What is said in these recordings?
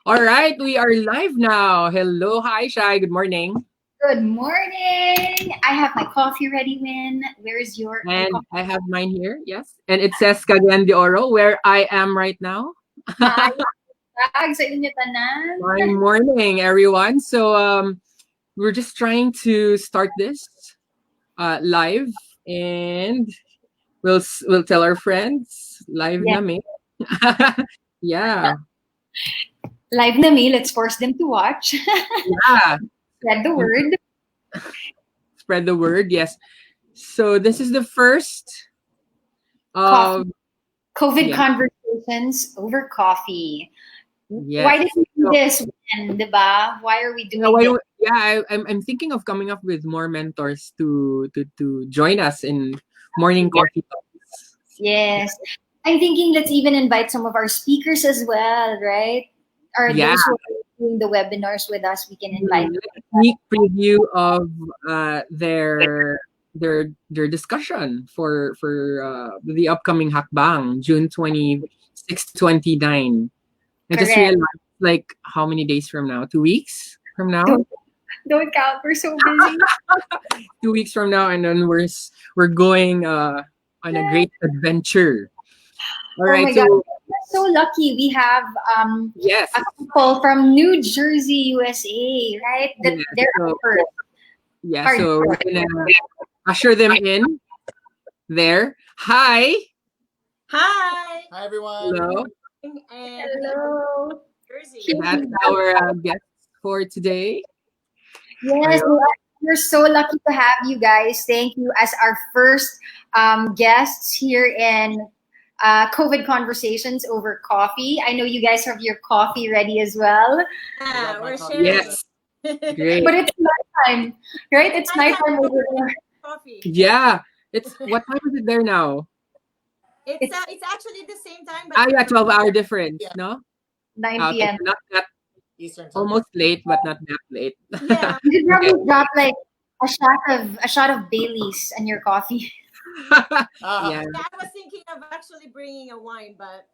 All right, we are live now. Hello, hi, Shai. Good morning. Good morning. I have my coffee ready, Win. Where's your And coffee? I have mine here, yes. And it says Cagayan de Oro, where I am right now. Maayos tag sa inyo tanan. My morning, everyone. We're just trying to start this live, and we'll tell our friends live Yes, na me. Yeah, live na me. Let's force them to watch. yeah. Spread the word. Spread the word. Yes. So this is the first Coffee. of COVID yeah, conversations over coffee. yes. Why did we do So this, Win? Diba? Why are we yeah, doing this? I'm thinking of coming up with more mentors to join us in morning coffee talks. Yes. I'm thinking let's even invite some of our speakers as well, right? Or Yeah, those who are doing the webinars with us, we can invite. like a sneak preview of their discussion for the upcoming Hackbang, June 26 to 29. I just Correct. realized like how many days from now? 2 weeks from now? Don't, don't count. We're so busy. 2 weeks from now, and then we're going on a great adventure. All Oh right, my God. so We're so lucky. We have yes, a couple from New Jersey, USA, right? That yeah, they're our so first. yeah, Pardon. so we're gonna usher them in there. Hi, Hi. Hi hello. everyone. And Hello. Jersey. Here That's we our go. guest for today. Yes, Hello. we're so lucky to have you guys. Thank you as our first guests here in COVID Conversations over coffee. I know you guys have your coffee ready as well, Yeah, we're sharing. Yes, great. but it's nighttime, right? It's Nighttime nighttime over there. coffee. Yeah, it's what time is it there now? It's It's actually the same time, but Ah, yeah, different. 12-hour difference, Yeah, no? 9 Okay, p.m. so not that Eastern time. almost late, but not that late. Yeah. You could Okay. probably drop like a shot of Bailey's in your coffee. Yeah, Yeah, I was thinking of actually bringing a wine, but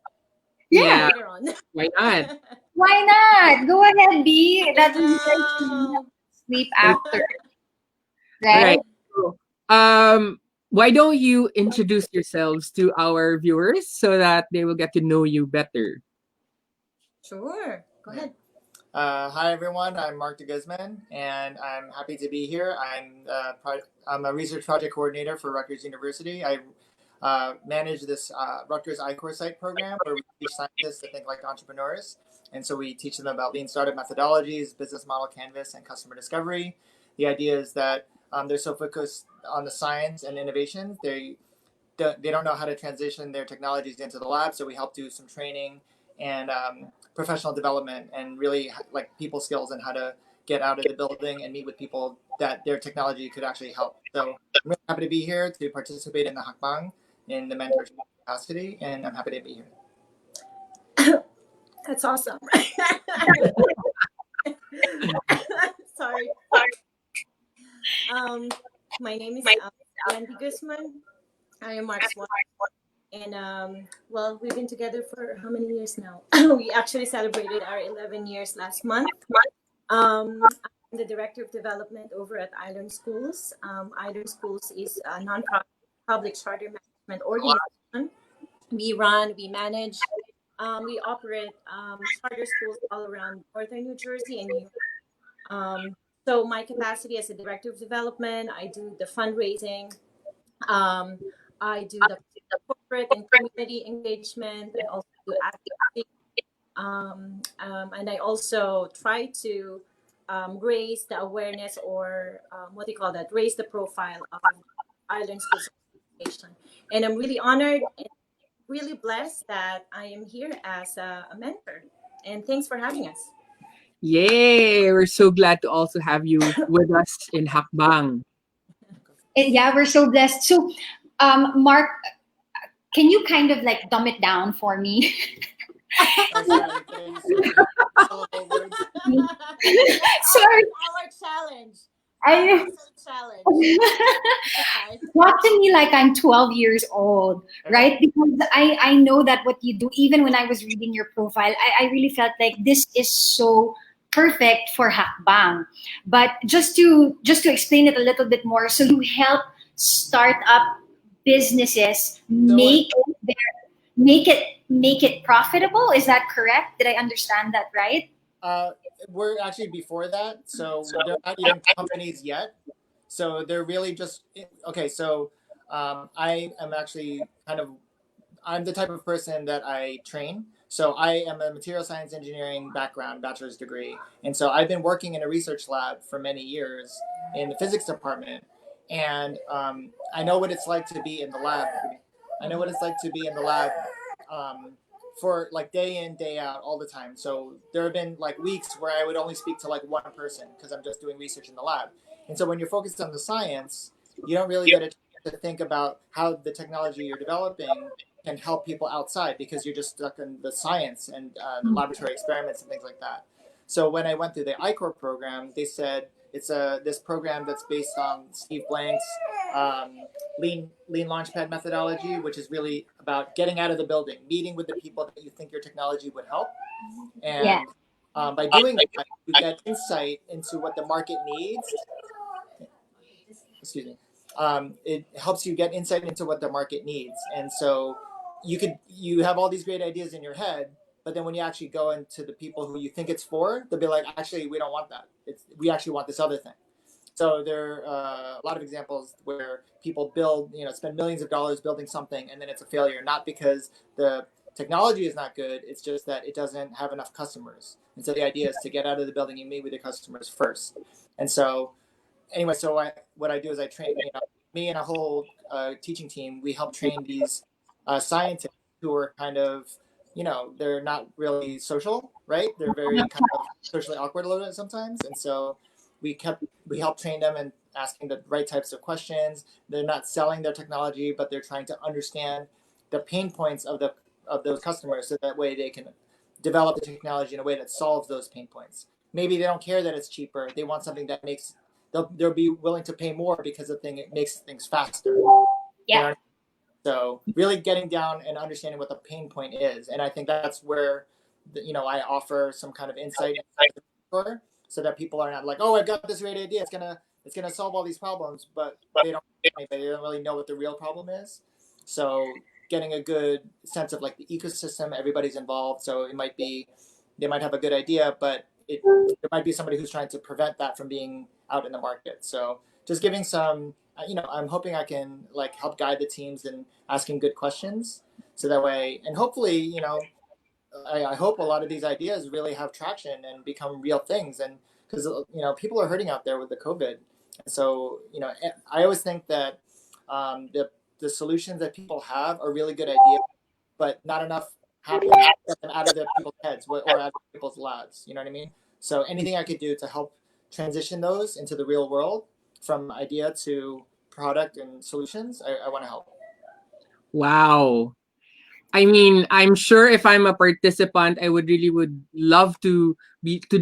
Yeah, yeah. later on. Why not? why not? Go ahead, B. I That would be nice to know. sleep So, after, all right. right? So, why don't you introduce yourselves to our viewers so that they will get to know you better? Sure. Go ahead. Hi everyone, I'm Mark DeGuzman, and I'm happy to be here. I'm a research project coordinator for Rutgers University. I manage this Rutgers iCourse site program where we teach scientists to think like entrepreneurs, and so we teach them about lean startup methodologies, business model canvas, and customer discovery. The idea is that they're so focused on the science and innovation, they don't know how to transition their technologies into the lab. So we help do some training and professional development and really like people skills and how to get out of the building and meet with people that their technology could actually help. So I'm really happy to be here to participate in the Hakbang in the mentorship capacity, and I'm happy to be here. That's awesome. Sorry. Um, my name is Beanne DeGuzman. I am Mark's wife. And well, we've been together for how many years now? We actually celebrated our 11 years last month. I'm the director of development over at Island Schools. Island Schools is a nonprofit public charter management organization. We manage, we operate charter schools all around northern New Jersey and New York. So my capacity as a director of development, I do the fundraising, um, I do the corporate and community engagement. I also do advocacy, and I also try to raise the awareness or what do you call that? Raise the profile of Island Schools Association. And I'm really honored and really blessed that I am here as a mentor. And thanks for having us. Yay! We're so glad to also have you with us in Hakbang. Yeah, we're so blessed. So, Mark, can you kind of like dumb it down for me? Oh, sorry, can I use some syllable words? Sorry, Our challenge. I challenge. Exercise. Talk to me like I'm 12 years old, right? Because I know that what you do, even when I was reading your profile, I really felt like this is so perfect for Hackbang. But just to explain it a little bit more, so you help start up businesses make it profitable. Is that correct? Did I understand that right? We're actually before that, so they're not even companies yet. So they're really just okay. So I am actually I'm the type of person that I train. So I am a material science engineering background, bachelor's degree, and so I've been working in a research lab for many years in the physics department, and I know what it's like to be in the lab. I know what it's like to be in the lab um, for like day in day out all the time. So there have been like weeks where I would only speak to like one person because I'm just doing research in the lab. And so when you're focused on the science, you don't really get a chance to think about how the technology you're developing can help people outside because you're just stuck in the science and the laboratory experiments and things like that. So when I went through the ICOR program, they said it's this program that's based on Steve Blank's um, lean launchpad methodology, which is really about getting out of the building, meeting with the people that you think your technology would help, Yeah. and by doing that, you get insight into what the market needs. Excuse me. It helps you get insight into what the market needs, and so you have all these great ideas in your head, but then when you actually go into the people who you think it's for, they'll be like, actually, we don't want that. We actually want this other thing. So there are a lot of examples where people spend millions of dollars building something, and then it's a failure, not because the technology is not good, it's just that it doesn't have enough customers. And so the idea is to get out of the building and meet with your customers first. And so anyway, so what I do is I train, me and a whole teaching team, we help train these scientists who are kind of, they're not really social, right? They're very kind of socially awkward a little bit sometimes. And so we help train them and asking the right types of questions. They're not selling their technology, but they're trying to understand the pain points of those customers, so that way they can develop the technology in a way that solves those pain points. Maybe they don't care that it's cheaper. They want something that makes they'll be willing to pay more because it makes things faster. Yeah. So really getting down and understanding what the pain point is, and I think that's where I offer some kind of insight so that people are not like, oh, I've got this great idea. It's gonna solve all these problems, but they don't really know what the real problem is. So getting a good sense of like the ecosystem, everybody's involved. So it might be they might have a good idea, but there might be somebody who's trying to prevent that from being out in the market. So just giving some, I'm hoping I can like help guide the teams in asking good questions, so that way, and hopefully, I hope a lot of these ideas really have traction and become real things. And because people are hurting out there with the COVID, so I always think that the solutions that people have are really good ideas, but not enough happen to get them out of their people's heads or out of people's labs. You know what I mean? So anything I could do to help transition those into the real world, from idea to product and solutions, I want to help. Wow. I mean, I'm sure if I'm a participant, I would love to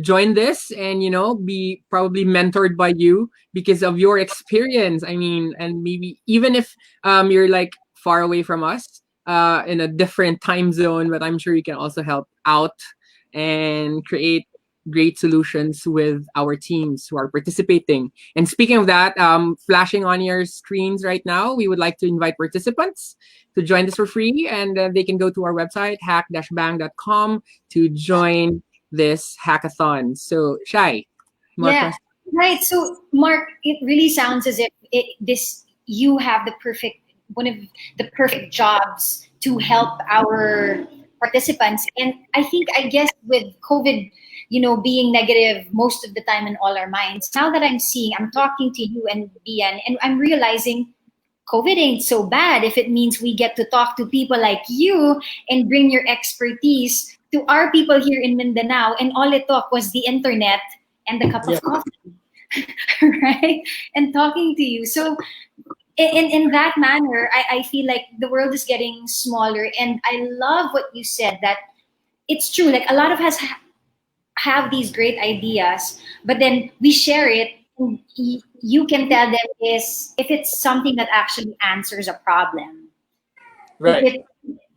join this and be probably mentored by you because of your experience. I mean, and maybe even if you're like far away from us in a different time zone, but I'm sure you can also help out and create great solutions with our teams who are participating. And speaking of that, flashing on your screens right now, we would like to invite participants to join this for free, and they can go to our website, hack-bang.com, to join this hackathon. So, Shai, more Yeah. questions? Right. So, Mark, it really sounds as if you have one of the perfect jobs to help our participants. And I guess with COVID, being negative most of the time in all our minds, now that I'm talking to you and Beanne, and I'm realizing COVID ain't so bad if it means we get to talk to people like you and bring your expertise to our people here in Mindanao. And all it took was the internet and the cup of coffee, right? And talking to you. So in that manner, I feel like the world is getting smaller. And I love what you said, that it's true. Like a lot of us have these great ideas, but then we share it you can tell them is if it's something that actually answers a problem. Right. If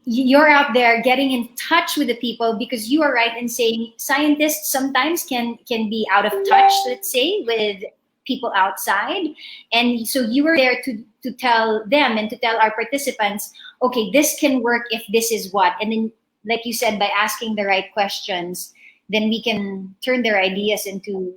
you're out there getting in touch with the people, because you are right in saying scientists sometimes can be out of touch, let's say, with people outside, and so you were there to tell them and to tell our participants, okay, this can work if this is what, and then like you said, by asking the right questions, then we can turn their ideas into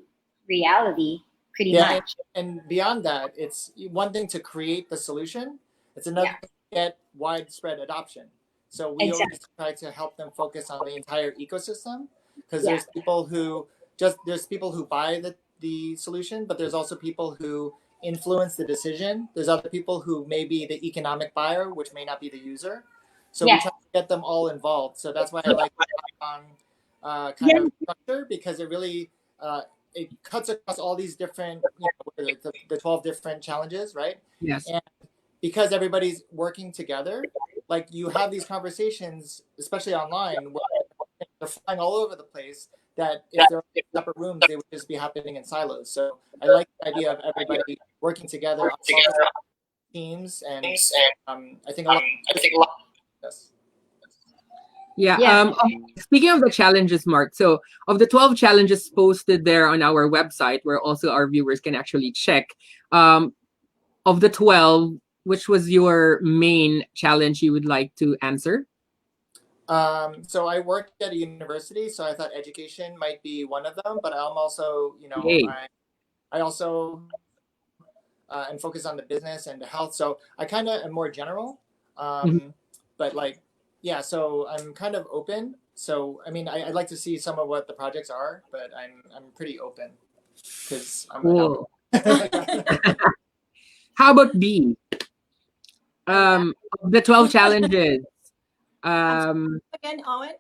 reality pretty Yeah, much. and beyond that, it's one thing to create the solution. It's another Yeah, thing to get widespread adoption. So we exactly. always try to help them focus on the entire ecosystem, because Yeah, there's people who buy the solution, but there's also people who influence the decision. There's other people who may be the economic buyer, which may not be the user. So we yeah, try to get them all involved. So that's why I like on kind yeah, of structure, because it really it cuts across all these different, the 12 different challenges, right? Yes. And because everybody's working together, like you have these conversations, especially online, where they're flying all over the place, that if they're in separate rooms, they would just be happening in silos. So I like the idea of everybody working together on focus teams, and I think a lot of this. Yeah. yeah. Speaking of the challenges, Mark, so of the 12 challenges posted there on our website, where also our viewers can actually check, of the 12, which was your main challenge you would like to answer? So I worked at a university, so I thought education might be one of them, but I'm also, Yay. I also and focus on the business and the health. So I kind of am more general, Mhm. but like, yeah. So I'm kind of open. So I mean, I'd like to see some of what the projects are, but I'm pretty open because I'm an Cool. outgoing. How about B? I'm back. Of the 12 challenges, I'm sorry um, again, Owen.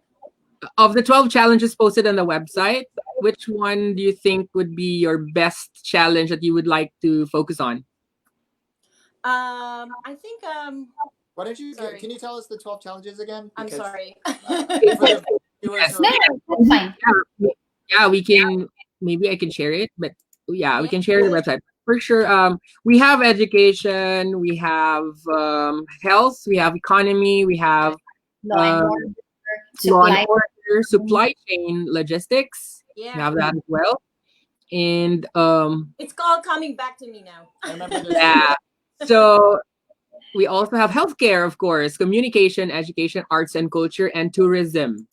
of the 12 challenges posted on the website, which one do you think would be your best challenge that you would like to focus on? I think Why don't you? sorry. Can you tell us the 12 challenges again? I'm Because sorry. for the viewers Yes. who No, are, no, that's fine. Yeah, we can. Maybe I can share it, but yeah, we Yeah. can share the website for sure. We have education, we have health, we have economy, we have Law and um, order, law and supply. order, supply chain, logistics. We Yeah. have that as well, and It's all coming back to me now. I remember there's yeah. So we also have healthcare, of course, communication, education, arts and culture, and tourism,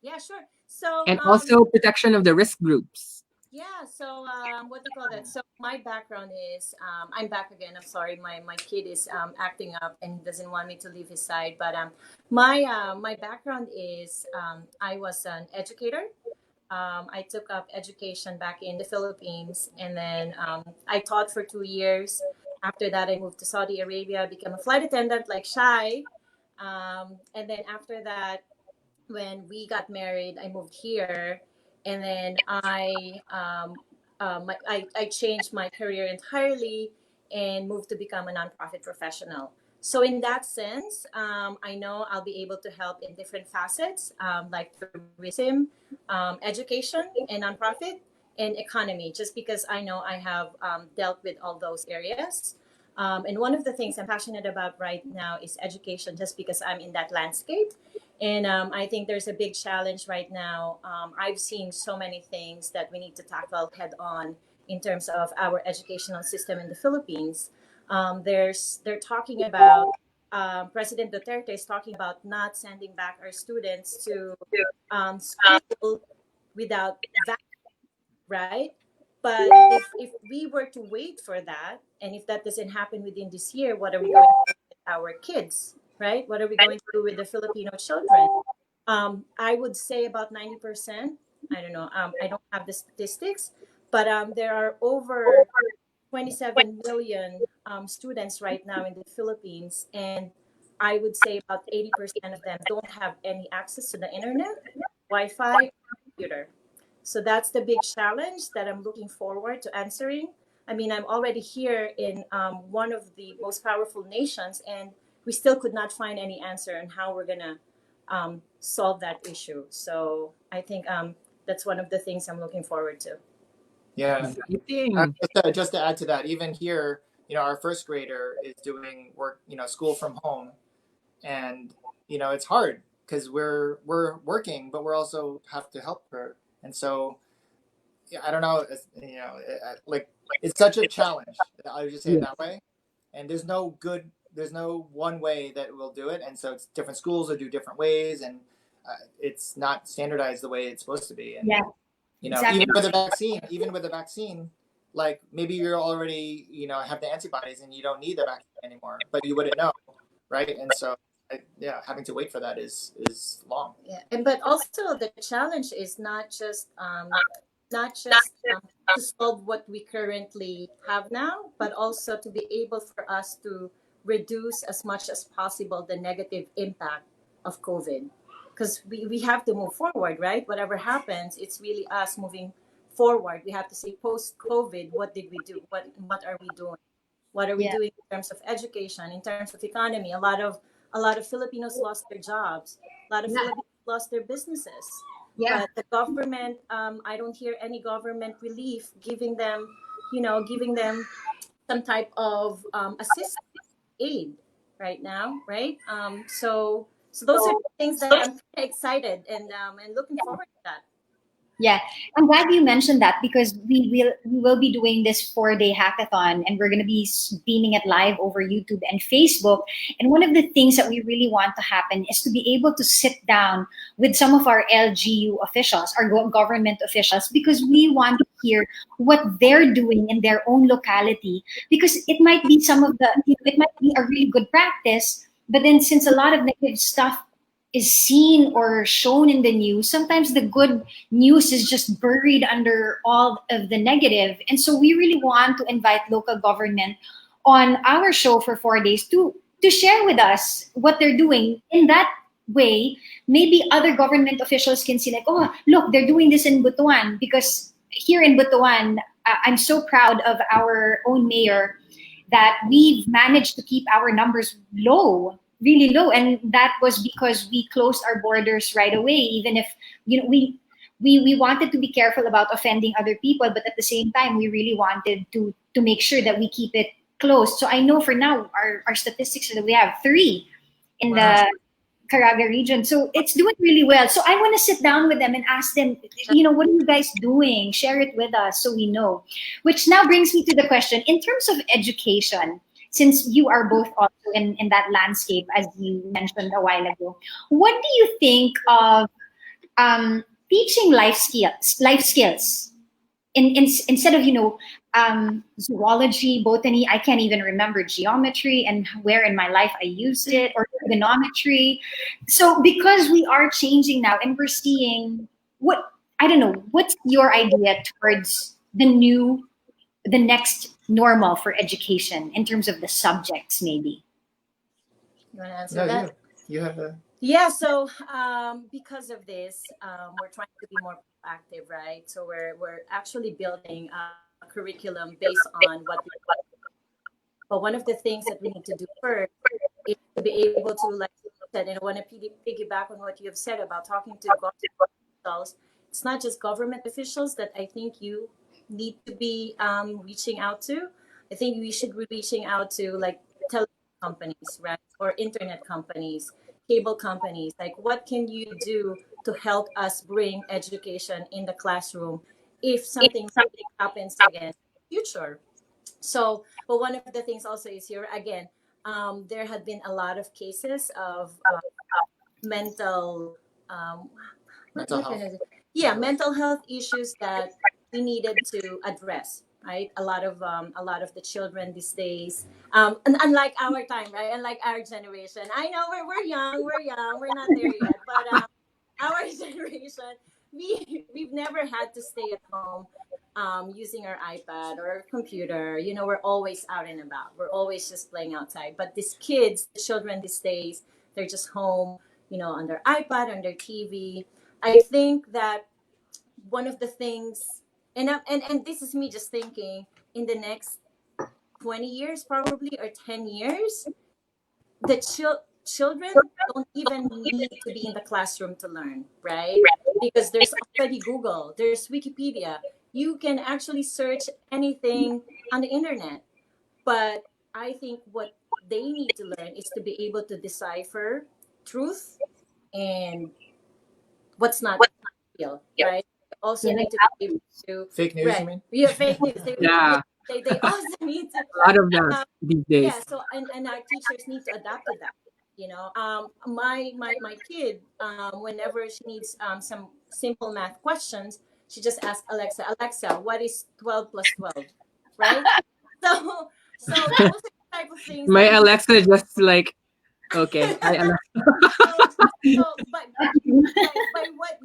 Yeah, sure. So and also protection of the risk groups. yeah, so what do you call that? So my background is I'm back again. I'm sorry, my kid is acting up and he doesn't want me to leave his side. But my background is I was an educator. I took up education back in the Philippines, and then I taught for 2 years. After that, I moved to Saudi Arabia, became a flight attendant like Shai, and then after that, when we got married, I moved here, and then I changed my career entirely and moved to become a nonprofit professional. So in that sense, I know I'll be able to help in different facets, like tourism, education, and nonprofit, and economy. Just because I know I have dealt with all those areas. And one of the things I'm passionate about right now is education, just because I'm in that landscape. And I think there's a big challenge right now. I've seen so many things that we need to tackle head on in terms of our educational system in the Philippines. They're talking about President Duterte is talking about not sending back our students to school without vaccine, right? But if we were to wait for that, and if that doesn't happen within this year, what are we going to do with our kids, right? What are we going to do with the Filipino children? I would say about 90%. I don't know. I don't have the statistics, but there are over 27 million students right now in the Philippines, and I would say about 80% of them don't have any access to the internet, Wi-Fi, computer. So that's the big challenge that I'm looking forward to answering. I mean, I'm already here in one of the most powerful nations, and we still could not find any answer on how we're gonna solve that issue. So I think that's one of the things I'm looking forward to. Yeah. Exciting. Just to add to that, even here, our first grader is doing work, school from home, and it's hard because we're working, but we're also have to help her, and so yeah, I don't know, like it's such a challenge. I would just say it Yeah. that way, and there's no one way that will do it, and so it's different schools will do different ways, and it's not standardized the way it's supposed to be, and Yeah, exactly. even with the vaccine, like maybe you're already, have the antibodies and you don't need the vaccine anymore, but you wouldn't know, right? And so, yeah, having to wait for that is long. Yeah, and but also the challenge is not just to solve what we currently have now, but also to be able for us to reduce as much as possible the negative impact of COVID, because we have to move forward, right? Whatever happens, it's really us moving forward. We have to say post COVID, what did we do? What are we doing? What are we Yeah, doing in terms of education, in terms of economy? A lot of Filipinos lost their jobs. A lot of yeah, Filipinos lost their businesses. yeah. But the government, I don't hear any government relief giving them some type of assistance, aid right now, right? So those are things that I'm kind of excited and looking forward to that. Yeah, I'm glad you mentioned that because we will be doing this 4-day hackathon, and we're going to be beaming it live over YouTube and Facebook. And one of the things that we really want to happen is to be able to sit down with some of our LGU officials, our government officials, because we want to hear what they're doing in their own locality. Because it might be it might be a really good practice, but then since a lot of negative stuff is seen or shown in the news, sometimes the good news is just buried under all of the negative. And so we really want to invite local government on our show for 4 days to share with us what they're doing. In that way, maybe other government officials can see like, oh, look, they're doing this in Butuan. Because here in Butuan, I'm so proud of our own mayor that we've managed to keep our numbers low, really low. And that was because we closed our borders right away, even if we wanted to be careful about offending other people, but at the same time we really wanted to make sure that we keep it closed. So I know for now our statistics are that we have 3 in Wow. the Caraga region. So it's doing really well. So I want to sit down with them and ask them, what are you guys doing? Share it with us so we know. Which now brings me to the question, in terms of education, since you are both also in that landscape, as you mentioned a while ago, what do you think of teaching life skills instead of zoology, botany? I can't even remember geometry and where in my life I used it, or trigonometry. So because we are changing now and we're seeing what, I don't know, what's your idea towards the next normal for education in terms of the subjects, maybe? You want to answer No, that? you have a Yeah, so because of this, we're trying to be more proactive, right? So we're actually building a curriculum based on what we. But one of the things that we need to do first is to be able to, like you said, and I want to piggyback on what you have said about talking to government officials. It's not just government officials that I think you need to be reaching out to. I think we should be reaching out to like telephone companies, right, or internet companies, cable companies. Like, what can you do to help us bring education in the classroom if something happens again in the future? So, but one of the things also is here again, there had been a lot of cases of mental, mental what can health. I say? Yeah, mental health issues that we needed to address. Right, a lot of the children these days, and unlike our time, right, unlike our generation. I know we're not there yet, but our generation, we've never had to stay at home using our iPad or our computer. We're always out and about. We're always just playing outside. But these kids, the children these days, they're just home, on their iPad, on their TV. I think that one of the things, and this is me just thinking, in the next 20 years, probably, or 10 years, the children don't even need to be in the classroom to learn, right? Because there's already Google, there's Wikipedia. you can actually search anything on the internet. But I think what they need to learn is to be able to decipher truth and what's not real, right? They also Yeah. need to be able to, Fake news, you right? mean? Yeah, fake news. Yeah, Yeah, they also need to, a lot of that um, these days. yeah. So and our teachers need to adapt to that. My kid, whenever she needs some simple math questions, she just asks Alexa, Alexa, what is 12 plus 12, right? So those are the type of things My that we Alexa just like, okay, hi Alexa. so by what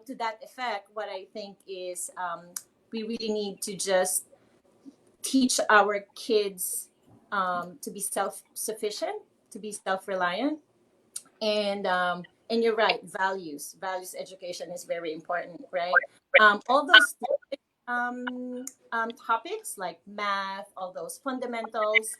to that effect, what I think is we really need to just teach our kids to be self-sufficient, to be self-reliant, and you're right, values education is very important, right? All those topics like math, all those fundamentals,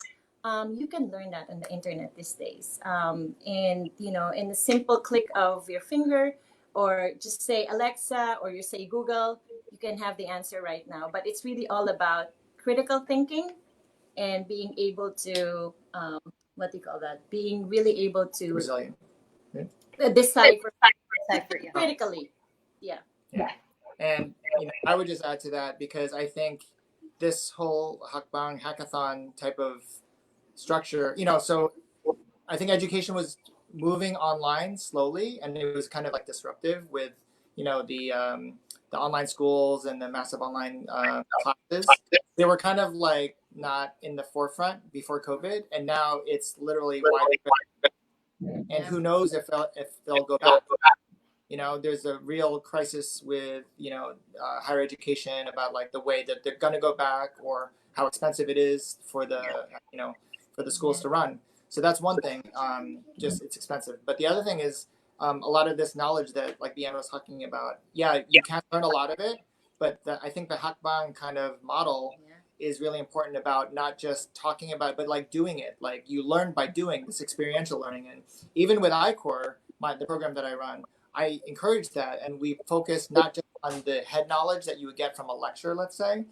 you can learn that on the internet these days. And in a simple click of your finger, or just say Alexa, or you say Google, you can have the answer right now. But it's really all about critical thinking and being able to what do you call that? Being really able to Resilient. decipher Decipher, yeah. critically. Yeah. Yeah. And I would just add to that because I think this whole Hackbang hackathon type of structure, so I think education was moving online slowly, and it was kind of like disruptive with the online schools and the massive online classes. They were kind of like not in the forefront before COVID, and now it's literally widespread. And who knows if they'll go back. There's a real crisis with higher education about like the way that they're going to go back, or how expensive it is for the schools to run. So that's one thing. Just it's expensive. But the other thing is a lot of this knowledge that like Beanne was talking about. Yeah, you can learn a lot of it, but I think the Hackbang kind of model is really important about not just talking about it, but like doing it. Like you learn by doing, this experiential learning. And even with iCore, the program that I run, I encourage that, and we focus not just on the head knowledge that you would get from a lecture, let's say,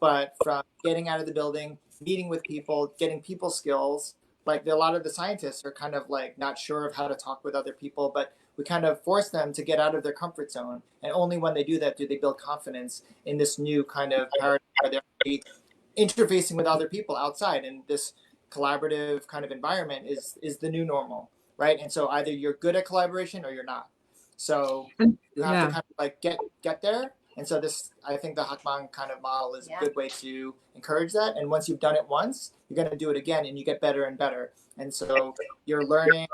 but from getting out of the building, meeting with people, getting people skills. Like a lot of the scientists are kind of like not sure of how to talk with other people, but we kind of force them to get out of their comfort zone. And only when they do that do they build confidence in this new kind of paradigm where they're actually interfacing with other people outside. And this collaborative kind of environment is the new normal, right? And so either you're good at collaboration or you're not. So you have to Yeah. kind of like get there. And so this, I think the Hackbang kind of model is a good way to encourage that. And once you've done it once, you're going to do it again, and you get better and better. And so you're learning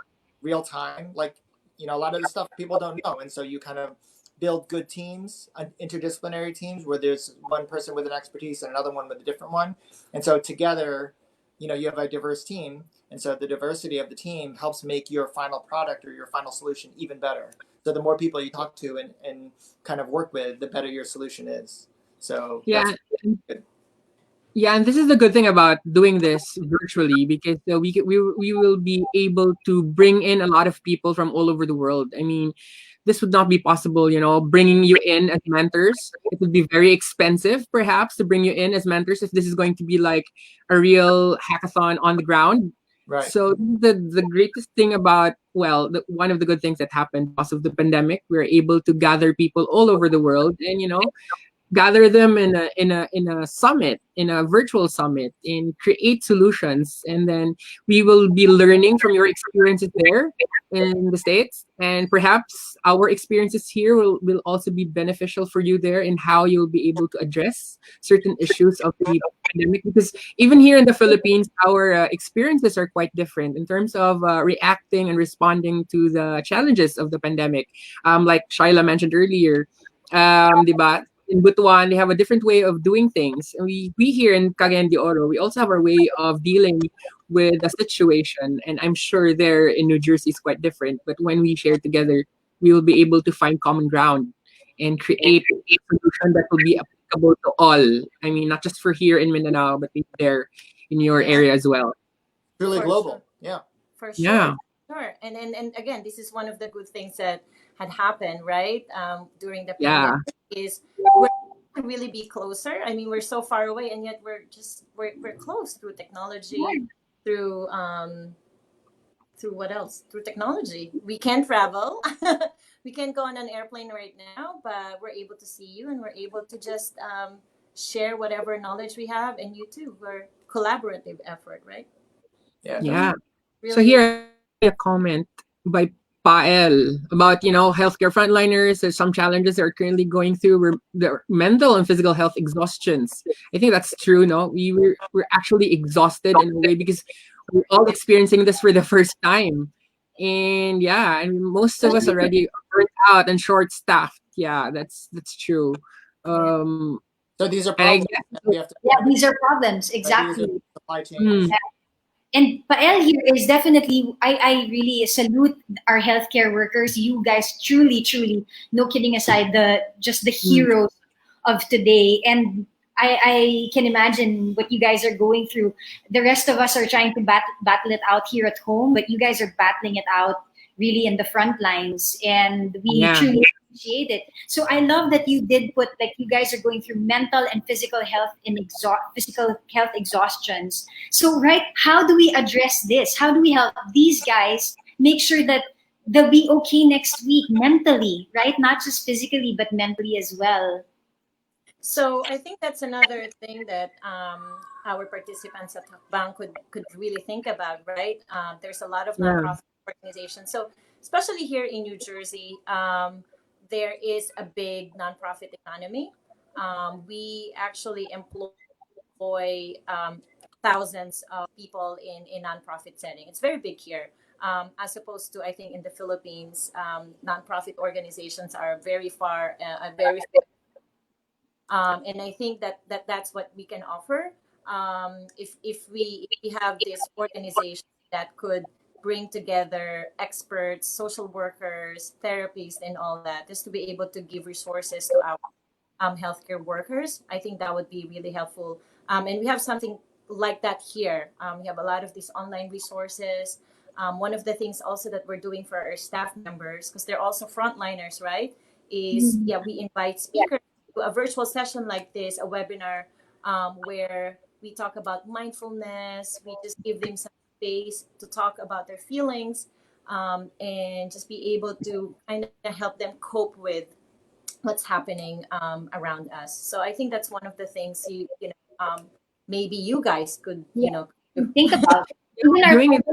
real time, like, a lot of the stuff people don't know. And so you kind of build good teams, interdisciplinary teams, where there's one person with an expertise and another one with a different one. And so together, you have a diverse team. And so the diversity of the team helps make your final product or your final solution even better. So the more people you talk to and kind of work with, the better your solution is. So Yeah. that's good. Yeah, and this is the good thing about doing this virtually, because we will be able to bring in a lot of people from all over the world. I mean, this would not be possible, bringing you in as mentors. It would be very expensive, perhaps, to bring you in as mentors if this is going to be like a real hackathon on the ground. Right. So the greatest thing about, well, one of the good things that happened because of the pandemic, we were able to gather people all over the world, and gather them in a summit, in a virtual summit, and create solutions. And then we will be learning from your experiences there in the States, and perhaps our experiences here will also be beneficial for you there in how you'll be able to address certain issues of the pandemic. Because even here in the Philippines, our experiences are quite different in terms of reacting and responding to the challenges of the pandemic. Like Shaila mentioned earlier, diba? In Butuan, they have a different way of doing things. And we here in Cagayan de Oro, we also have our way of dealing with a situation. And I'm sure there in New Jersey is quite different. But when we share together, we will be able to find common ground and create a solution that will be applicable to all. I mean, not just for here in Mindanao, but there in your area as well. Truly For global. sure. Yeah. For sure. Yeah. Sure. And again, this is one of the good things that had happened, right? During the Yeah. pandemic, is we're really be closer. I mean, we're so far away, and yet we're close through technology, through through what else? Through technology. We can travel. We can't go on an airplane right now, but we're able to see you, and we're able to just share whatever knowledge we have, and you too. We're collaborative effort, right? Yeah. Yeah. So Really, here a comment by Pael about, healthcare frontliners. There's some challenges they're currently going through. Their mental and physical health exhaustions. I think that's true. No, we're actually exhausted in a way because we're all experiencing this for the first time, and yeah, and most of us already burnt out and short staffed. Yeah, that's true. yeah. Um, So these are and I problems guess that we have to Yeah, these are problems. right? These are Exactly. supply chains. mm, And Pael here is definitely, I really salute our healthcare workers. You guys truly, no kidding aside, just the mm, heroes of today. And I can imagine what you guys are going through. The rest of us are trying to battle it out here at home, but you guys are battling it out really in the front lines. And we yeah, truly appreciate it. So I love that you did put, like, you guys are going through mental and physical health physical health exhaustions. So, right, how do we address this? How do we help these guys make sure that they'll be okay next week mentally, right? Not just physically, but mentally as well. So I think that's another thing that our participants at Hackbang could really think about, right? There's a lot of yeah, nonprofit organizations. So especially here in New Jersey, there is a big nonprofit economy. We actually employ thousands of people in nonprofit setting. It's very big here. As opposed to, I think, in the Philippines, nonprofit organizations are very far, very and I think that's what we can offer. If we have this organization that could bring together experts, social workers, therapists, and all that, just to be able to give resources to our healthcare workers, I think that would be really helpful. And we have something like that here. We have a lot of these online resources. One of the things also that we're doing for our staff members, because they're also frontliners, right? Is, Mhm. yeah, we invite speakers to a virtual session like this, a webinar, where we talk about mindfulness. We just give them some space to talk about their feelings, and just be able to kind of help them cope with what's happening around us. So I think that's one of the things maybe you guys could Yeah, do. think about it. yeah. Even We're our doing it.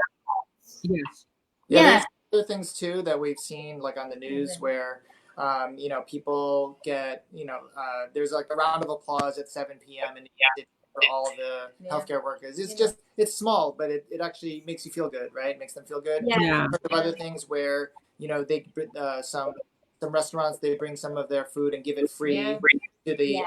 Yes. Yeah, yeah, there's other things too that we've seen, like on the news, where people get, there's like a round of applause at 7 p.m. in New York City for all the Yeah. healthcare workers. It's You know. just, it's small, but it actually makes you feel good, right? It makes them feel good. yeah, Yeah. Heard of other things where, they some restaurants, they bring some of their food and give it Yeah. free to the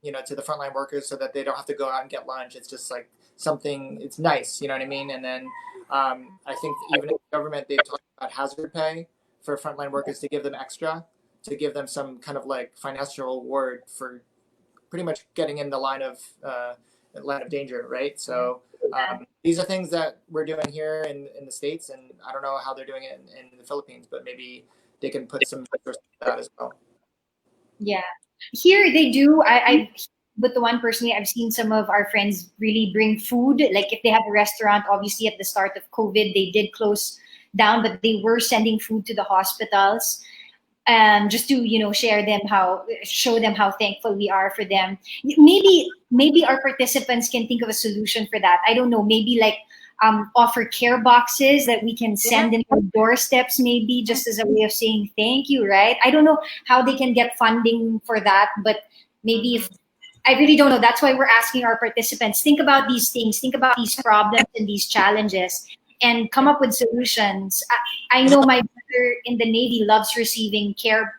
yeah, to the frontline workers so that they don't have to go out and get lunch. It's just like something. It's nice, you know what I mean? And then I think even in the government, they've talked about hazard pay for frontline workers to give them extra, to give them some kind of like financial reward for pretty much getting in the line of danger, right? So these are things that we're doing here in the States, and I don't know how they're doing it in the Philippines, but maybe they can put some resources to that as well. yeah. Here they do. But the one personally, I've seen some of our friends really bring food. Like if they have a restaurant, obviously at the start of COVID, they did close down, but they were sending food to the hospitals, just to show them how thankful we are for them. Maybe our participants can think of a solution for that. I don't know, maybe like offer care boxes that we can Yeah. send in their doorsteps, maybe just as a way of saying thank you, right? I don't know how they can get funding for that, but maybe if I really don't know. That's why we're asking our participants, think about these things, think about these problems and these challenges, and come up with solutions. I know my brother in the Navy loves receiving care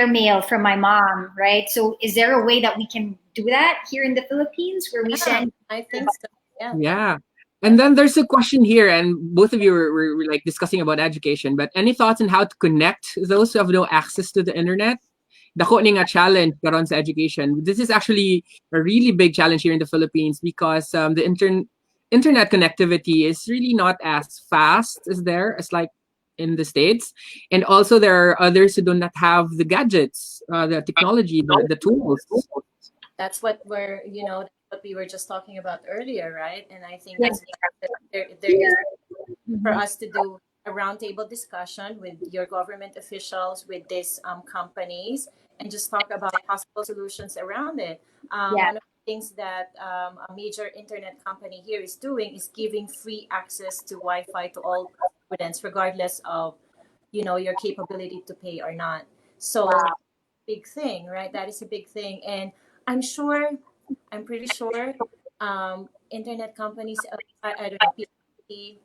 mail from my mom, right? So is there a way that we can do that here in the Philippines where we Yeah, send? I think so. Yeah. Yeah. And then there's a question here, and both of you were like discussing about education, but any thoughts on how to connect those who have no access to the internet? Dako ni nga challenge karon sa education. This is actually a really big challenge here in the Philippines because the internet connectivity is really not as fast as there as like in the States. And also there are others who do not have the gadgets, the technology, the tools. That's what we're, that's what we were just talking about earlier, right? And I think Yeah. that's there is for us to do a roundtable discussion with your government officials, with these companies, and just talk about possible solutions around it. Yeah. One of the things that a major internet company here is doing is giving free access to Wi-Fi to all students, regardless of your capability to pay or not. So Wow. big thing, right? That is a big thing, and I'm sure, I'm pretty sure, internet companies, I don't know, PTT,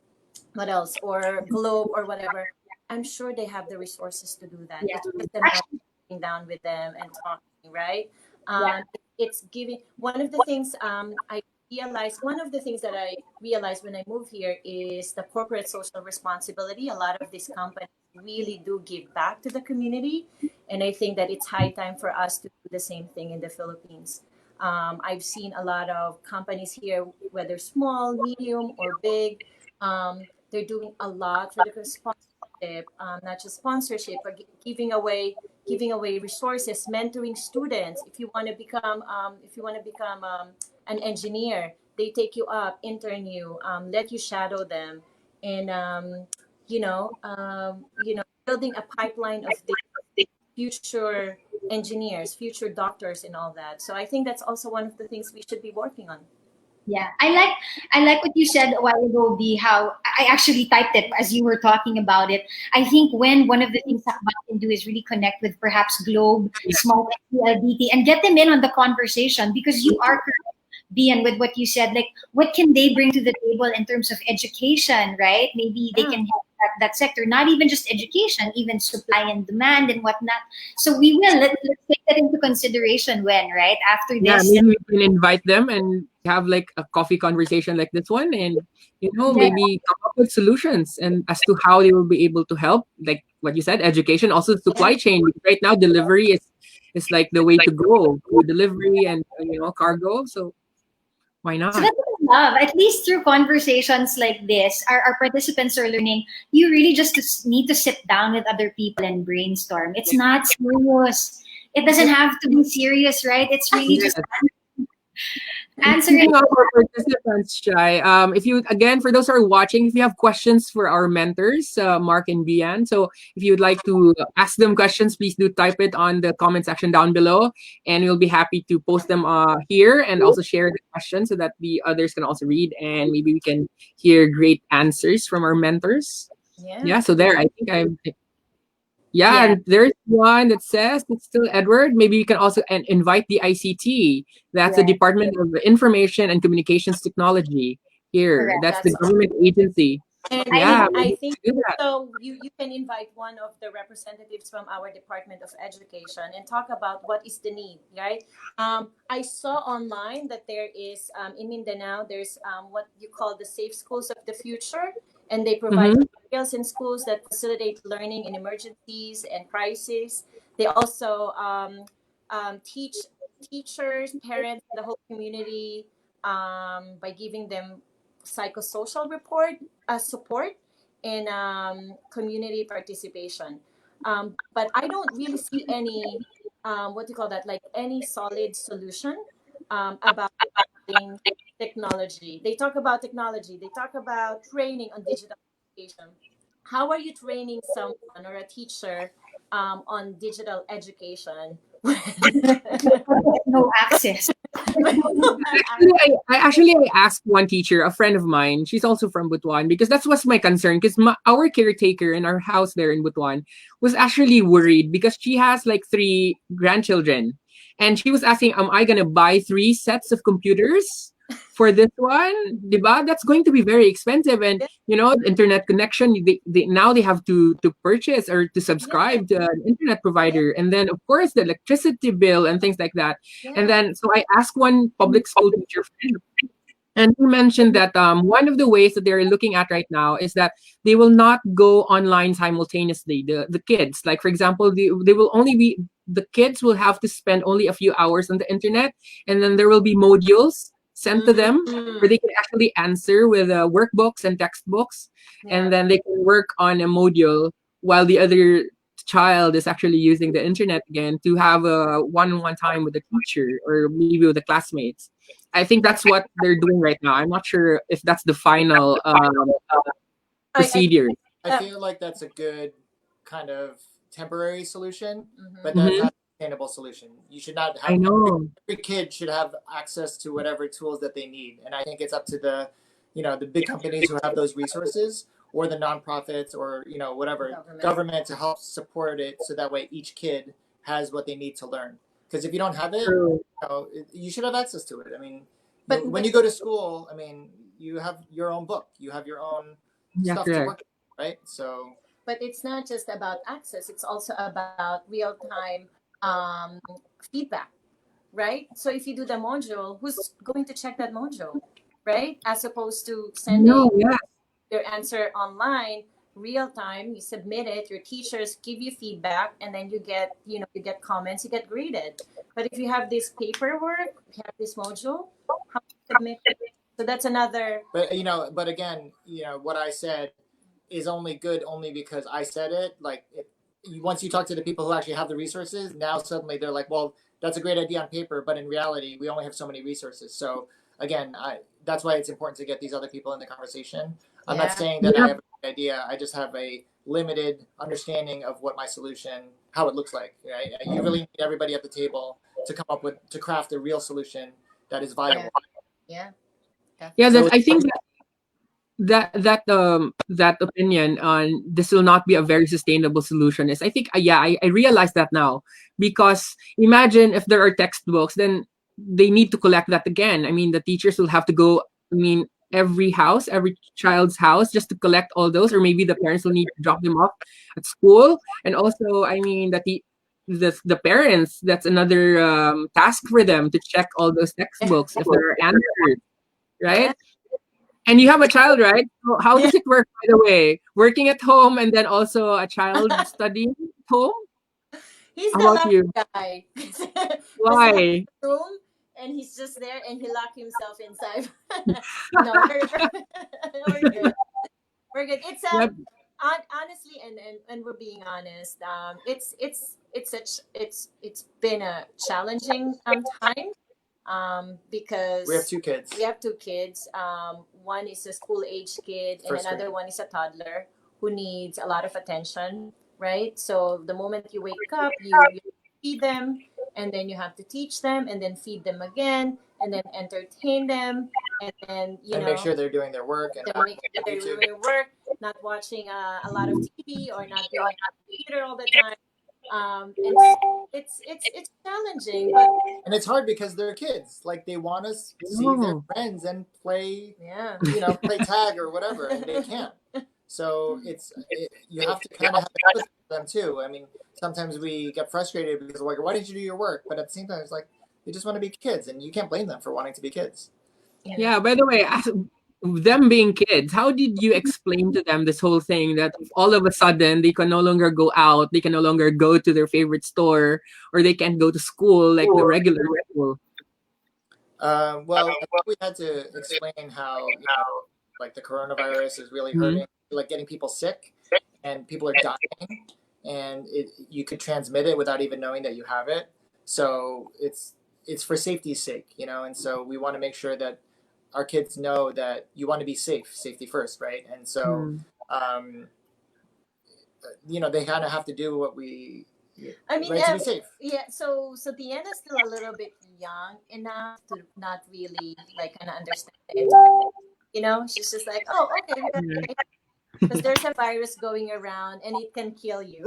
what else, or Globe or whatever, I'm sure they have the resources to do that. Yeah. It's just a matter of sitting down with them and talking, right? Yeah. It's giving one of the things one of the things that I realized when I moved here is the corporate social responsibility. A lot of these companies really do give back to the community, and I think that it's high time for us to do the same thing in the Philippines. I've seen a lot of companies here, whether small, medium, or big. They're doing a lot for the sponsorship, not just sponsorship, but giving away resources, mentoring students. If you want to become an engineer, they take you up, intern you, let you shadow them, and building a pipeline of the future engineers, future doctors, and all that. So I think that's also one of the things we should be working on. Yeah, I like what you said a while ago, B. How I actually typed it as you were talking about it. I think when one of the things that one can do is really connect with perhaps Globe, Smart, LDT, and get them in on the conversation, because you are correct, B, and with what you said, like what can they bring to the table in terms of education, right? Maybe they can help that sector, not even just education, even supply and demand and whatnot. So we will let's take that into consideration when, right, after Yeah, this. maybe we can invite them and have like a coffee conversation like this one, and Yeah. maybe come up with solutions and as to how they will be able to help, like what you said, education, also supply chain. Because right now delivery is like the way to go, food delivery and cargo. So why So not? that's what I love. At least through conversations like this, our participants are learning you really just need to sit down with other people and brainstorm. It's not serious. It doesn't have to be serious, right? It's really just Yes. And answering. speaking of our participants, Shai, if you, again, for those who are watching, if you have questions for our mentors, Mark and Beanne, so if you'd like to ask them questions, please do type it on the comment section down below, and we'll be happy to post them here and also share the questions so that the others can also read, and maybe we can hear great answers from our mentors. Yeah, so there, I think I'm. Yeah, Yeah. and there's one that says it's still Edward. Maybe you can also invite the ICT. That's the Yeah. Department of Information and Communications Technology here. Correct. That's the That's government agency. And Yeah, I maybe think we can do that. so. You can invite one of the representatives from our Department of Education and talk about what is the need, right? I saw online that there is in Mindanao there's what you call the Safe Schools of the Future, and they provide Mm-hmm. materials in schools that facilitate learning in emergencies and crises. They also teach teachers, parents, the whole community by giving them psychosocial support and community participation. But I don't really see any what do you call that, like any solid solution about using technology. They talk about technology. They talk about training on digital education. How are you training someone or a teacher on digital education? No access. Actually, I asked one teacher, a friend of mine. She's also from Butuan, because that was my concern. Because our caretaker in our house there in Butuan was actually worried because she has like 3 grandchildren, and she was asking, "Am I gonna buy 3 sets of computers for this one? Diba? That's going to be very expensive, and internet connection. Now they have to purchase or to Yeah, subscribe to an internet yeah, provider, and then of course the electricity bill and things like that." And yeah, then, so I asked one public school teacher friend, and he mentioned that one of the ways that they're looking at right now is that they will not go online simultaneously. The kids, like for example, they will only be the kids will have to spend only a few hours on the internet, and then there will be modules sent to them where Mm. they can actually answer with workbooks and textbooks, Yeah. and then they can work on a module while the other child is actually using the internet again to have a one-on-one time with the teacher or maybe with the classmates. I think that's what they're doing right now. I'm not sure if that's the final I procedure. I feel like that's a good kind of temporary solution, but Mhm. that's Hmm. not a sustainable solution. You should not I have know. every kid should have access to whatever tools that they need, and I think it's up to the, the big companies who have those resources, or the nonprofits, or whatever Government. government to help support it, so that way each kid has what they need to learn. Because if you don't have it, True. you should have access to it. I mean, But when you go to school, I mean, you have your own book, you have your own Yeah, stuff to correct. work with, right? So but it's not just about access, it's also about real time feedback, right? So if you do the module, who's going to check that module, right? As opposed to sending No, yeah. your answer online, real time, you submit it, your teachers give you feedback, and then you get comments, you get graded. But if you have this paperwork, you have this module, how do you submit it? So that's another. but again, what I said is only good only because I said it. Like, once you talk to the people who actually have the resources, now suddenly they're like, well, that's a great idea on paper, but in reality, we only have so many resources. So again, that's why it's important to get these other people in the conversation. I'm not Yeah. saying that I Yeah. have a good idea. I just have a limited understanding of what my solution, how it looks like. Right? You really need everybody at the table to come up with, to craft a real solution that is viable. Yeah, Yeah, definitely. that So I think that opinion on this will not be a very sustainable solution is, I think, yeah, I realize that now, because imagine if there are textbooks, then they need to collect that again. I mean, the teachers will have to go, I mean, every child's house just to collect all those, or maybe the parents will need to drop them off at school. And also, I mean, that the parents, that's another task for them to check all those Yeah. textbooks if there are answers, Yeah. right? And you have a child, right? So how Yeah. does it work, by the way? Working at home and then also a child studying at home? He's How the about lucky you? guy because he has Why? a room and he's just there and he locked himself inside. No, we're good. We're good. It's Yep. honestly, and we're being honest. It's such it's been a challenging time we have because two kids. we have two kids. One is a school age kid, and First grade. another one is a toddler who needs a lot of attention. Right. So the moment you wake up, you feed them, and then you have to teach them, and then feed them again, and then entertain them, and then And make sure they're doing their work and then not make sure they're YouTube. doing their work, not watching a lot of TV or not being on the computer all the time. And it's challenging, but And it's hard because they're kids. Like, they want to see their Oh. friends and play, yeah, play tag or whatever, and they can't. So you have to kind of have empathy for them too. I mean, sometimes we get frustrated because we're like, why didn't you do your work? But at the same time, it's like, they just want to be kids, and you can't blame them for wanting to be kids. Yeah, by the way, them being kids, how did you explain to them this whole thing that all of a sudden they can no longer go out, they can no longer go to their favorite store, or they can't go to school like the regular school? Well, I think we had to explain how, like, the coronavirus is really Mhm. hurting, like getting people sick, and people are dying, and you could transmit it without even knowing that you have it. So it's for safety's sake, and so we want to make sure that our kids know that you want to be safe, safety first, right? And so, Mm. um, they kind of have to do what we, I mean, right, to be safe. yeah. So Deanna's still a little bit young enough to not really like kind of understand the internet. She's just like, oh, okay, Yeah. because there's a virus going around and it can kill you.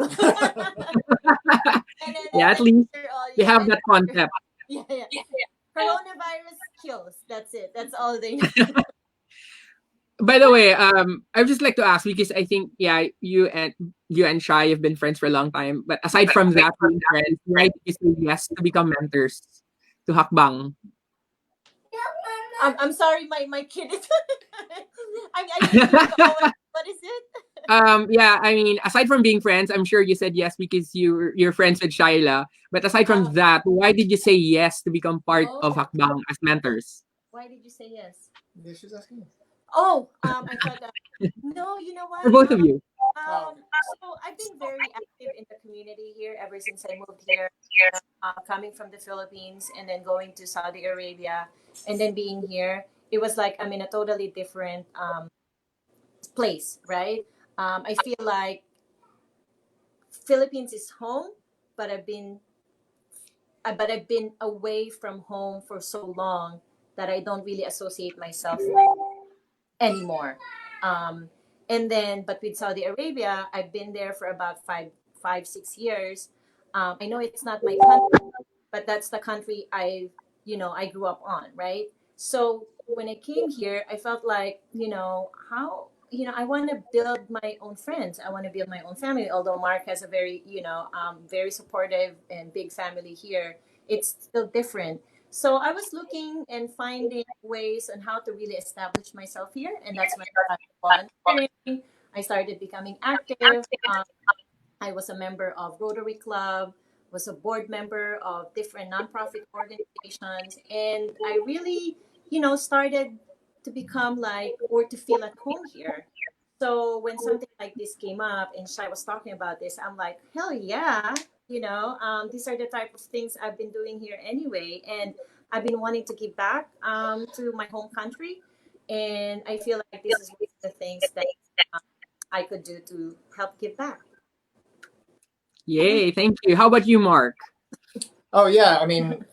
And Yeah, at then least they're all, they yeah, have and that concept. yeah. Coronavirus kills. That's it. That's all they know. By the way, I'd just like to ask, because I think, yeah, you and Shai have been friends for a long time. But aside from that, being friends, why did you say yes to become mentors to Hakbang? I'm sorry, my kid is. I didn't hear the what is it? Yeah, I mean, aside from being friends, I'm sure you said yes because you're friends with Shaila. But aside from Uh, that, why did you say yes to become part of oh, Hakbang as mentors? Why did you say yes? Yeah, she's asking. Oh, I thought that. No, you know For what? both of you. So I've been very active in the community here ever since I moved here, coming from the Philippines and then going to Saudi Arabia and then being here. It was like I'm in a totally different place, right? I feel like Philippines is home, but I've been away from home for so long that I don't really associate myself anymore. Um, and then, but with Saudi Arabia, I've been there for about 6 years. I know it's not my country, but that's the country I grew up on, right? So when I came here, I felt like, how, I want to build my own friends. I want to build my own family. Although Mark has a very, very supportive and big family here, it's still different. So I was looking and finding ways on how to really establish myself here, and that's when I started volunteering. I started becoming active. I was a member of Rotary Club, was a board member of different nonprofit organizations, and I really, started to become like or to feel at home here. So when something like this came up and Shai was talking about this, I'm like, hell yeah, these are the type of things I've been doing here anyway, and I've been wanting to give back to my home country, and I feel like this is one of the things that um, I could do to help give back. Yay, thank you. How about you, Mark? Oh yeah, I mean,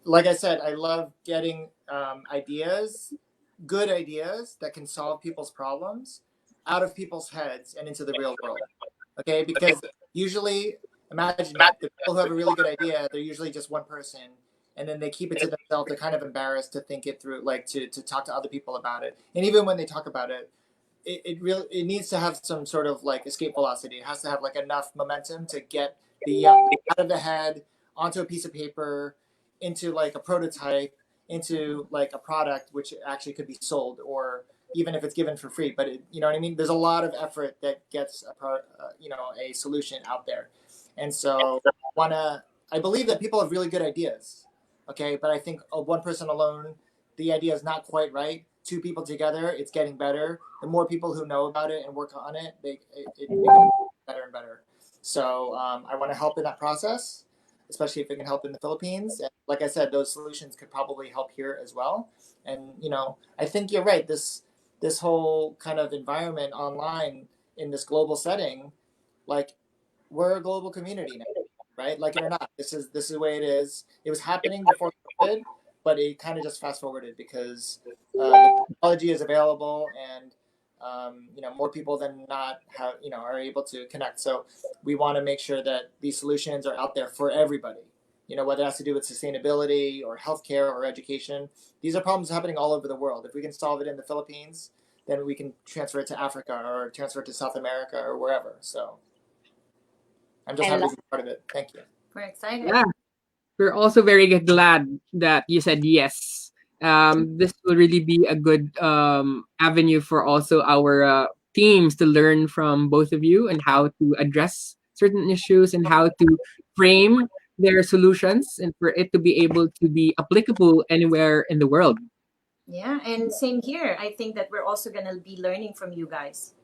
like I said, I love getting ideas, good ideas that can solve people's problems out of people's heads and into the real world. Okay, because usually, imagine it, the people who have a really good idea, they're usually just one person, and then they keep it to themselves. They're kind of embarrassed to think it through, like to talk to other people about it. And even when they talk about it, it needs to have some sort of like escape velocity. It has to have like enough momentum to get the out of the head onto a piece of paper, into like a prototype, into like a product which actually could be sold, or even if it's given for free. But you know what I mean. There's a lot of effort that gets a solution out there, and so wanna I believe that people have really good ideas. Okay, but I think one person alone, the idea is not quite right. Two people together, it's getting better. The more people who know about it and work on it, it becomes better and better. So I want to help in that process, especially if it can help in the Philippines. And like I said, those solutions could probably help here as well. And I think you're right. This whole kind of environment online in this global setting, like we're a global community now, right? Like it or not, this is the way it is. It was happening before COVID, but it kind of just fast forwarded because the technology is available, and more people than not have are able to connect. So we want to make sure that these solutions are out there for everybody. Whether it has to do with sustainability or healthcare or education. These are problems happening all over the world. If we can solve it in the Philippines, then we can transfer it to Africa or transfer it to South America or wherever. So I'm just I happy love to be part of it. Thank you. We're excited. Yeah, we're also very glad that you said yes. This will really be a good avenue for also our teams to learn from both of you and how to address certain issues and how to frame their solutions and for it to be able to be applicable anywhere in the world. Yeah, and same here. I think that we're also gonna be learning from you guys.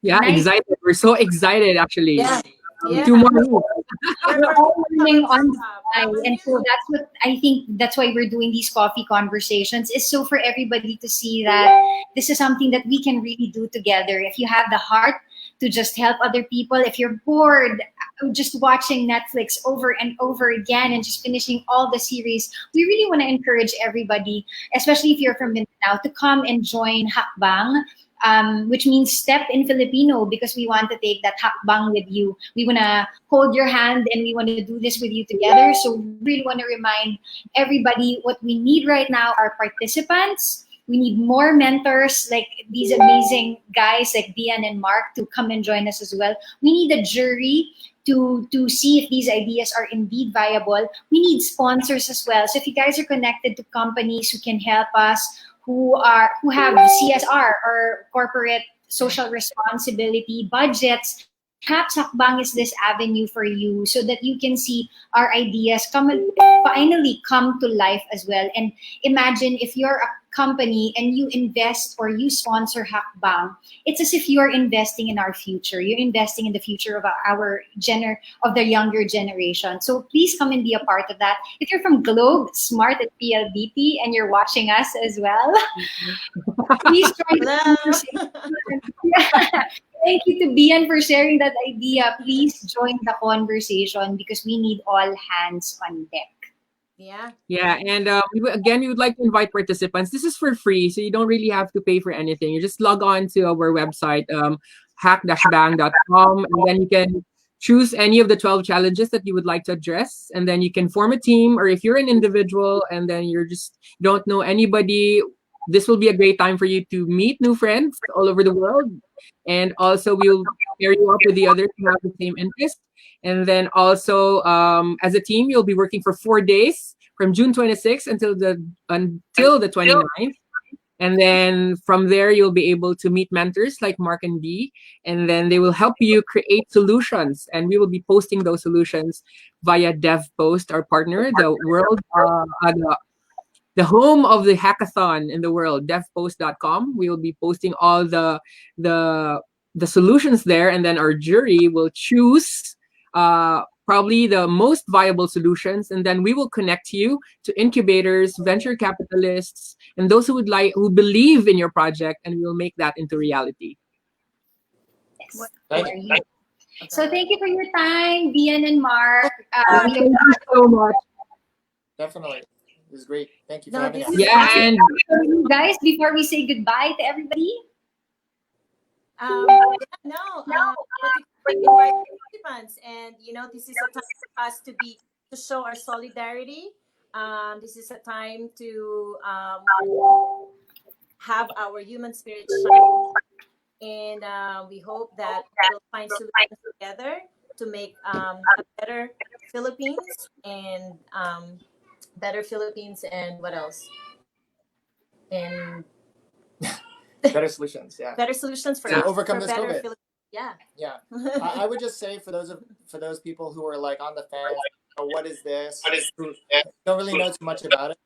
Yeah, nice. excited. We're so excited actually. Yeah, yeah. 2 more weeks. We're all learning on the fly, We're and so really, that's what I think. That's why we're doing these coffee conversations. Is so for everybody to see that this is something that we can really do together. If you have the heart to just help other people, if you're bored just watching Netflix over and over again and just finishing all the series, we really want to encourage everybody, especially if you're from Mindanao, to come and join Hackbang, which means step in Filipino, because we want to take that hakbang with you. We want to hold your hand and we want to do this with you together. So we really want to remind everybody what we need right now are participants. We need more mentors like these amazing guys like Beanne and Mark to come and join us as well. We need a jury to see if these ideas are indeed viable. We need sponsors as well. So if you guys are connected to companies who can help us, who have CSR or corporate social responsibility budgets, perhaps Hakbang is this avenue for you so that you can see our ideas finally come to life as well. And imagine if you're a company and you invest or you sponsor Hakbang, it's as if you're investing in our future. You're investing in the future of of the younger generation. So please come and be a part of that. If you're from Globe, Smart at PLDT, and you're watching us as well, please join the conversation. Thank you to Beanne for sharing that idea. Please join the conversation because we need all hands on deck. Yeah. Yeah, and we would like to invite participants. This is for free, so you don't really have to pay for anything. You just log on to our website, hack-bang.com, and then you can choose any of the 12 challenges that you would like to address, and then you can form a team, or if you're an individual and then you don't know anybody, this will be a great time for you to meet new friends all over the world, and also we'll pair you up with the others who have the same interest. And then also, as a team, you'll be working for 4 days from June 26th until the 29th. And then from there, you'll be able to meet mentors like Mark and Dee. And then they will help you create solutions. And we will be posting those solutions via DevPost, our partner, the home of the hackathon in the world, devpost.com. We will be posting all the solutions there. And then our jury will choose probably the most viable solutions, and then we will connect you to incubators, venture capitalists, and those who believe in your project, and we'll make that into reality. Yes. So thank you for your time, Beanne and Mark. Thank you so much. Definitely. It was great. Thank you for having us. Yeah, and guys, before we say goodbye to everybody. Participants, and this is a time for us to show our solidarity. This is a time to have our human spirit shine, and we hope that we'll find solutions together to make a better Philippines and what else? And better solutions, yeah. Better solutions for to overcome this COVID. Yeah. I would just say for those people who are like on the fence, what is this? Who don't really know too much about it.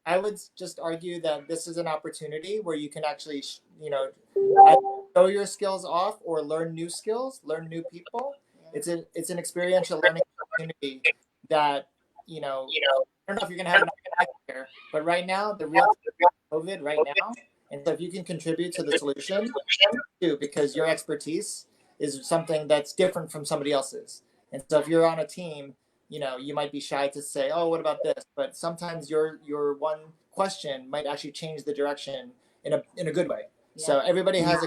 I would just argue that this is an opportunity where you can actually, show your skills off or learn new skills, learn new people. It's an experiential learning opportunity that I don't know if you're gonna have an impact here, but right now the real COVID right now. And so if you can contribute to the solution too, because your expertise is something that's different from somebody else's. And so if you're on a team, you might be shy to say, oh, what about this? But sometimes your one question might actually change the direction in a good way. Yeah. So everybody has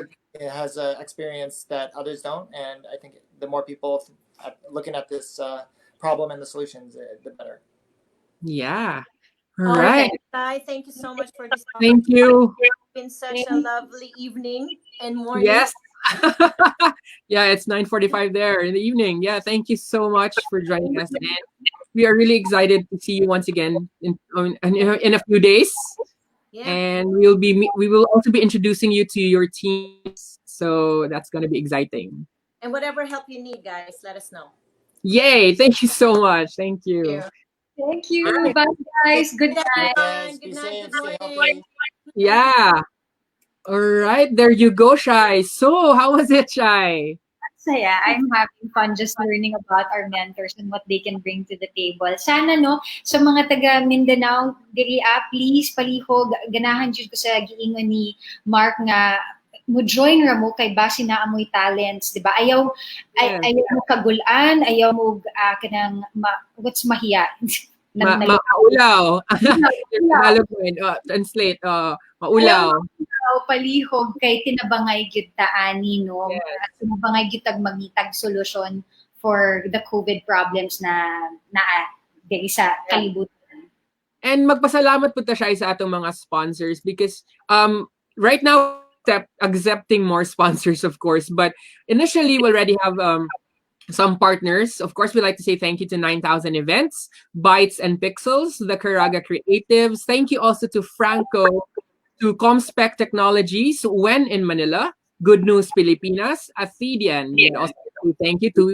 a experience that others don't. And I think the more people looking at this problem and the solutions, the better. Yeah. All right. Thank you so much for this. Thank you. It's been such a lovely evening and morning. Yes. Yeah, it's 9:45 there in the evening. Yeah, thank you so much for joining us. And we are really excited to see you once again in a few days. Yeah. And we will also be introducing you to your teams. So that's going to be exciting. And whatever help you need, guys, let us know. Yay. Thank you so much. Thank you. Thank you. Right. Bye, guys. Good night. Good night. Good morning. Yeah. All right. There you go, Shai. So, how was it, Shai? Saya. I'm having fun just learning about our mentors and what they can bring to the table. Sana, sa mga taga Mindanao, diri please, palihog, ganahan dyan ko sa giingon ni Mark nga, mo join ra mo kay base na amoy talents, di ba? Ayaw mo kagulan, ayaw mo kanang what's mahiya? Maulaw. Translate. Maulaw. Palihog kay tinabangay gyud ta ani tinabangay gyud tag mangitag solusyon for the COVID problems na diri sa kalibutan. And magpasalamat po ta siya sa atong mga sponsors because right now accepting more sponsors, of course, but initially we already have some partners. Of course, we like to say thank you to 9,000 Events, Bytes and Pixels, the Caraga Creatives. Thank you also to Franco, to Comspec Technologies, when in Manila, Good News Pilipinas, Athedian, and also thank you to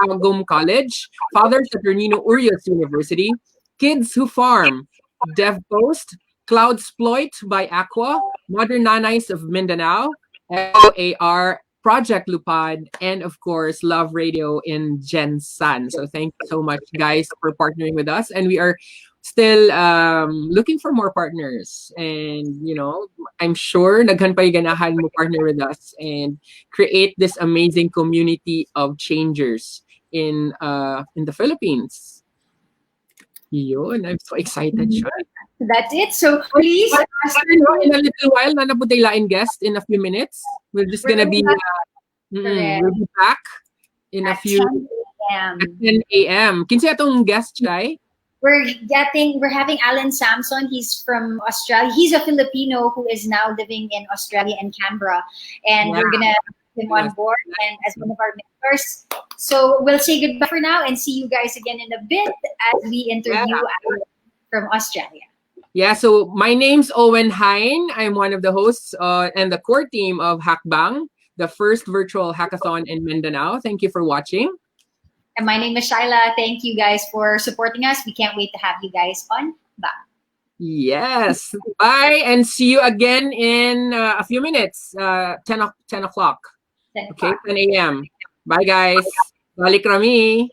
Tagum College, Father Saturnino Urios University, Kids Who Farm, DevPost, Cloudsploit by Aqua, Modern Nanays of Mindanao, LOAR, Project Lupad, and of course, Love Radio in Gensan. So thank you so much, guys, for partnering with us. And we are still looking for more partners. And, I'm sure naghan pa'y ganahan mo partner with us and create this amazing community of changers in the Philippines. Yun, I'm so excited, Sean. That's it. So please, in a little while, nanaputay lain guest in a few minutes. We're just gonna be we'll be back in a few 10 a.m. Kinsa atong guest, Chai? We're having Alan Samson. He's from Australia. He's a Filipino who is now living in Australia and Canberra, and we're gonna have him on board and as one of our mentors. So we'll say goodbye for now and see you guys again in a bit as we interview Alan from Australia. Yeah, so my name's Owen Hein. I'm one of the hosts and the core team of Hackbang, the first virtual hackathon in Mindanao. Thank you for watching. And my name is Shyla. Thank you guys for supporting us. We can't wait to have you guys on. Bye. Yes. Bye and see you again in a few minutes. 10 o'clock. 10 Okay, 10 a.m. Bye, guys. Balik Rami.